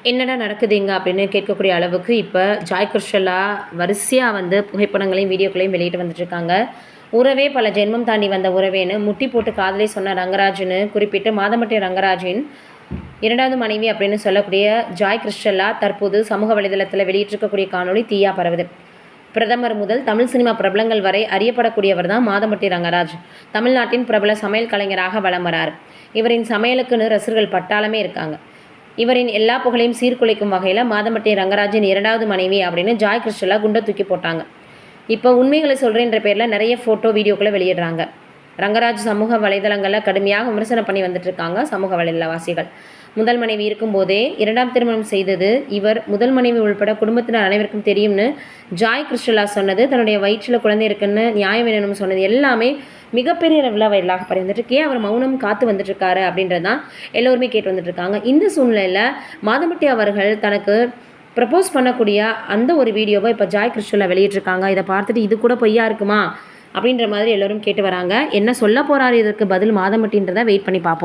என்னடா நடக்குதுங்க அப்படின்னு கேட்கக்கூடிய அளவுக்கு இப்போ ஜாய் கிருஷ்ணலா வரிசையாக புகைப்படங்களையும் வீடியோக்களையும் வெளியிட்டு வந்துட்டுருக்காங்க. உறவே பல ஜென்மம் தாண்டி வந்த உறவேன்னு முட்டி போட்டு காதலை சொன்ன ரங்கராஜ்னு குறிப்பிட்டு மாதம்பட்டி ரங்கராஜின் இரண்டாவது மனைவி அப்படின்னு சொல்லக்கூடிய ஜாய் கிருஷ்ணலா தற்போது சமூக வலைதளத்தில் வெளியிட்டிருக்கக்கூடிய காணொலி தீயா பரவுது. பிரதமர் முதல் தமிழ் சினிமா பிரபலங்கள் வரை அறியப்படக்கூடியவர் தான் மாதம்பட்டி ரங்கராஜ். தமிழ்நாட்டின் பிரபல சமையல் கலைஞராக வலம் வரார். இவரின் சமையலுக்குன்னு ரசிகர்கள் பட்டாளமே இருக்காங்க. இவரின் எல்லா புகழையும் சீர்குலைக்கும் வகையில் மாதம்பட்டி ரங்கராஜின் இரண்டாவது மனைவி அப்படின்னு ஜாய் கிருஷ்ணலா குண்டை தூக்கி போட்டாங்க. இப்போ உண்மைகளை சொல்கிறேன்ற பேரில் நிறைய ஃபோட்டோ வீடியோக்களை வெளியிடுறாங்க. ரங்கராஜ் சமூக வலைதளங்களில் கடுமையாக விமர்சனம் பண்ணி வந்துட்டுருக்காங்க சமூக வலைதளவாசிகள். முதல் மனைவி இருக்கும்போதே இரண்டாம் திருமணம் செய்தது இவர் முதல் மனைவி உள்பட குடும்பத்தினர் அனைவருக்கும் தெரியும்னு ஜாய் கிருஷ்ணலா சொன்னது, தன்னுடைய வயிற்றில் குழந்தை இருக்குன்னு நியாயம் வேணும்னு சொன்னது எல்லாமே மிகப்பெரிய அளவில் வைரலாக பறந்துட்டுருக்கே. அவர் மௌனம் காத்து வந்துட்டுருக்காரு அப்படின்றது தான் எல்லோருமே கேட்டு வந்துட்டுருக்காங்க. இந்த சூழ்நிலையில் மாதம்பட்டி அவர்கள் தனக்கு ப்ரப்போஸ் பண்ணக்கூடிய அந்த ஒரு வீடியோவை இப்போ ஜாய் கிருஷ்ணலா வெளியிட்டிருக்காங்க. இதை பார்த்துட்டு இது கூட பொய்யா இருக்குமா அப்படின்ற மாதிரி எல்லோரும் கேட்டு வராங்க. என்ன சொல்ல போகிறாரு இதற்கு பதில் மாதம்பட்டின்றதை வெயிட் பண்ணி பார்ப்போம்.